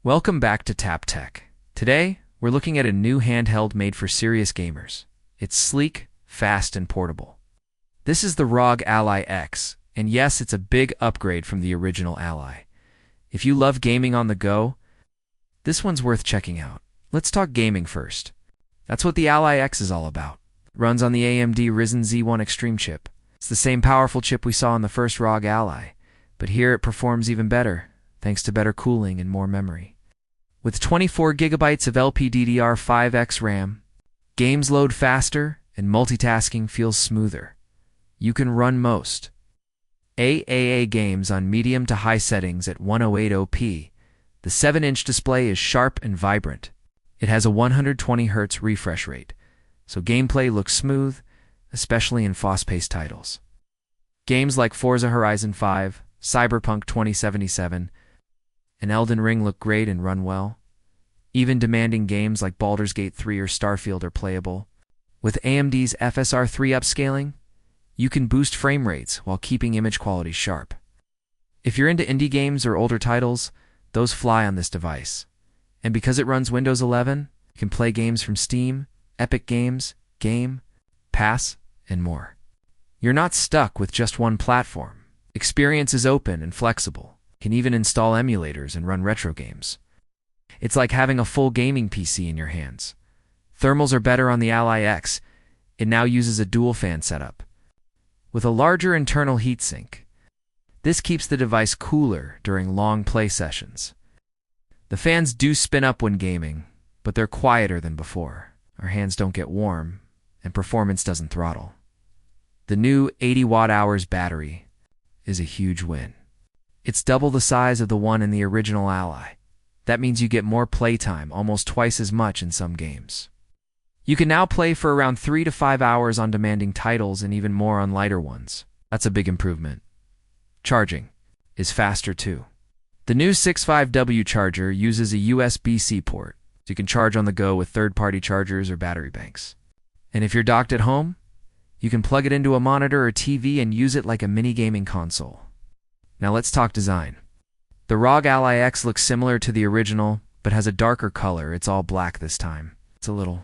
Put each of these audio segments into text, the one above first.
Welcome back to Tap Tech. Today, we're looking at a new handheld made for serious gamers. It's sleek, fast, and portable. This is the ROG Ally X, and yes, it's a big upgrade from the original Ally. If you love gaming on the go, this one's worth checking out. Let's talk gaming first. That's what the Ally X is all about. It runs on the AMD Ryzen Z1 Extreme chip. It's the same powerful chip we saw in the first ROG Ally, but here it performs even better, thanks to better cooling and more memory. With 24 gigabytes of LPDDR5X RAM, games load faster and multitasking feels smoother. You can run most AAA games on medium to high settings at 1080p. The 7-inch display is sharp and vibrant. It has a 120Hz refresh rate, so gameplay looks smooth, especially in fast-paced titles. Games like Forza Horizon 5, Cyberpunk 2077, and Elden Ring look great and run well. Even demanding games like Baldur's Gate 3 or Starfield are playable. With AMD's FSR3 upscaling, you can boost frame rates while keeping image quality sharp. If you're into indie games or older titles, those fly on this device. And because it runs Windows 11, you can play games from Steam, Epic Games, Game, Pass, and more. You're not stuck with just one platform. Experience is open and flexible. You can even install emulators and run retro games. It's like having a full gaming PC in your hands. Thermals are better on the Ally X. It now uses a dual fan setup with a larger internal heatsink. This keeps the device cooler during long play sessions. The fans do spin up when gaming, but they're quieter than before. Our hands don't get warm, and performance doesn't throttle. The new 80 watt-hours battery is a huge win. It's double the size of the one in the original Ally. That means you get more playtime, almost twice as much in some games. You can now play for around 3 to 5 hours on demanding titles and even more on lighter ones. That's a big improvement. Charging is faster too. The new 65W charger uses a USB-C port, so you can charge on the go with third-party chargers or battery banks. And if you're docked at home, you can plug it into a monitor or TV and use it like a mini gaming console. Now let's talk design. The ROG Ally X looks similar to the original, but has a darker color. It's all black this time. It's a little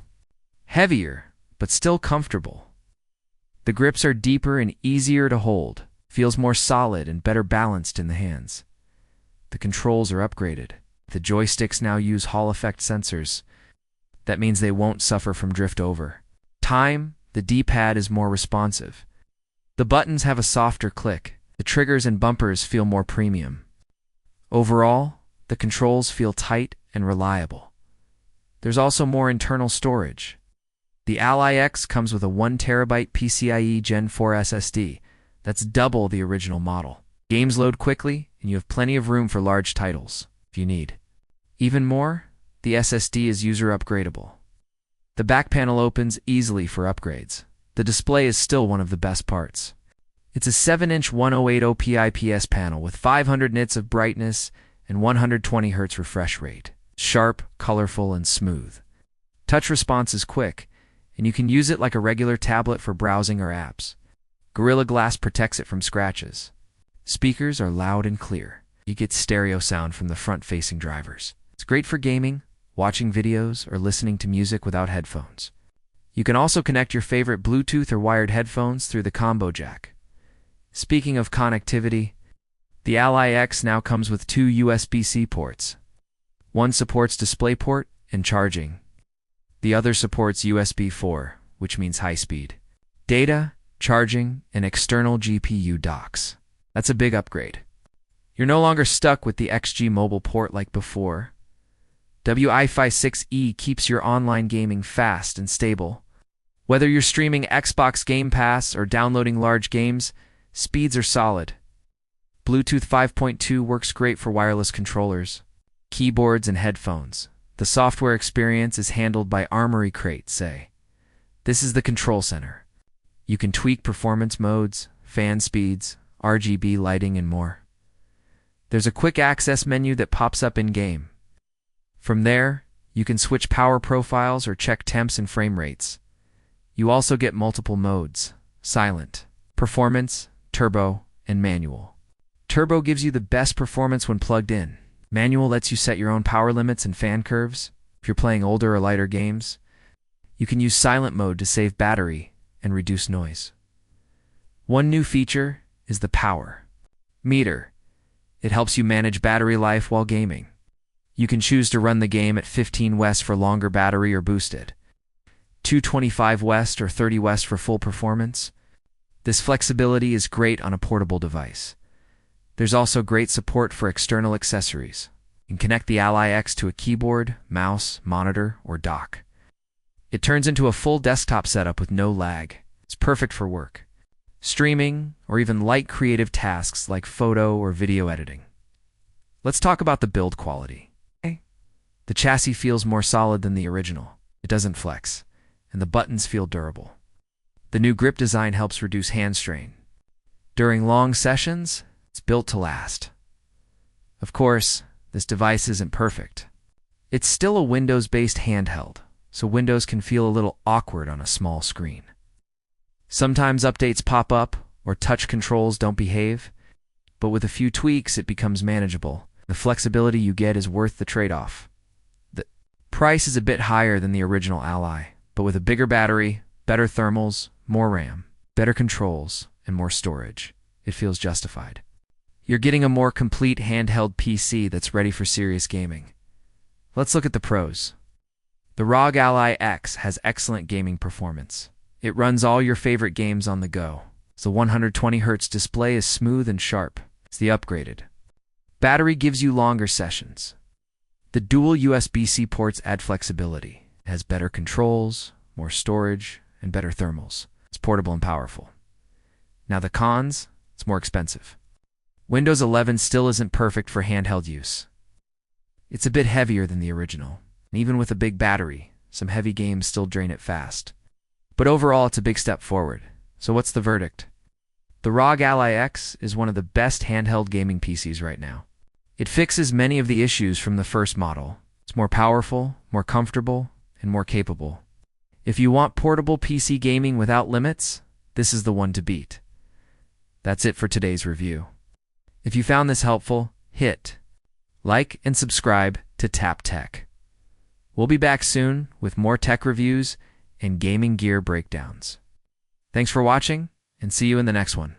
heavier, but still comfortable. The grips are deeper and easier to hold, feels more solid and better balanced in the hands. The controls are upgraded. The joysticks now use Hall effect sensors. That means they won't suffer from drift over. The D-pad is more responsive. The buttons have a softer click. The triggers and bumpers feel more premium. Overall, the controls feel tight and reliable. There's also more internal storage. The Ally X comes with a 1TB PCIe Gen 4 SSD. That's double the original model. Games load quickly, and you have plenty of room for large titles, if you need. Even more, the SSD is user upgradable. The back panel opens easily for upgrades. The display is still one of the best parts. It's a 7-inch 1080p IPS panel with 500 nits of brightness and 120Hz refresh rate. Sharp, colorful, and smooth. Touch response is quick, and you can use it like a regular tablet for browsing or apps. Gorilla Glass protects it from scratches. Speakers are loud and clear. You get stereo sound from the front-facing drivers. It's great for gaming, watching videos, or listening to music without headphones. You can also connect your favorite Bluetooth or wired headphones through the combo jack. Speaking of connectivity, the Ally X now comes with 2 USB-C ports. One supports DisplayPort and charging. The other supports USB 4, which means high speed. Data, charging, and external GPU docks. That's a big upgrade. You're no longer stuck with the XG mobile port like before. Wi-Fi 6E keeps your online gaming fast and stable. Whether you're streaming Xbox Game Pass or downloading large games, speeds are solid. Bluetooth 5.2 works great for wireless controllers, keyboards, and headphones. The software experience is handled by Armory Crate, say. This is the control center. You can tweak performance modes, fan speeds, RGB lighting, and more. There's a quick access menu that pops up in-game. From there, you can switch power profiles or check temps and frame rates. You also get multiple modes: silent, performance, turbo, and manual. Turbo gives you the best performance when plugged in. Manual lets you set your own power limits and fan curves. If you're playing older or lighter games, you can use silent mode to save battery and reduce noise. One new feature is the power meter. It helps you manage battery life while gaming. You can choose to run the game at 15 West for longer battery or boosted, 225 West or 30 West for full performance. This flexibility is great on a portable device. There's also great support for external accessories. You can connect the Ally X to a keyboard, mouse, monitor, or dock. It turns into a full desktop setup with no lag. It's perfect for work, streaming, or even light creative tasks like photo or video editing. Let's talk about the build quality. The chassis feels more solid than the original. It doesn't flex, and the buttons feel durable. The new grip design helps reduce hand strain. During long sessions, it's built to last. Of course, this device isn't perfect. It's still a Windows-based handheld, so Windows can feel a little awkward on a small screen. Sometimes updates pop up or touch controls don't behave, but with a few tweaks it becomes manageable. The flexibility you get is worth the trade-off. The price is a bit higher than the original Ally, but with a bigger battery, better thermals, more RAM, better controls, and more storage, it feels justified. You're getting a more complete handheld PC that's ready for serious gaming. Let's look at the pros. The ROG Ally X has excellent gaming performance. It runs all your favorite games on the go. The 120Hz display is smooth and sharp. It's the upgraded. Battery gives you longer sessions. The dual USB-C ports add flexibility. It has better controls, more storage, and better thermals. It's portable and powerful. Now the cons, it's more expensive. Windows 11 still isn't perfect for handheld use. It's a bit heavier than the original, and even with a big battery, some heavy games still drain it fast. But overall, it's a big step forward. So what's the verdict? The ROG Ally X is one of the best handheld gaming PCs right now. It fixes many of the issues from the first model. It's more powerful, more comfortable, and more capable. If you want portable PC gaming without limits, this is the one to beat. That's it for today's review. If you found this helpful, hit like and subscribe to Tap Tech. We'll be back soon with more tech reviews and gaming gear breakdowns. Thanks for watching, and see you in the next one.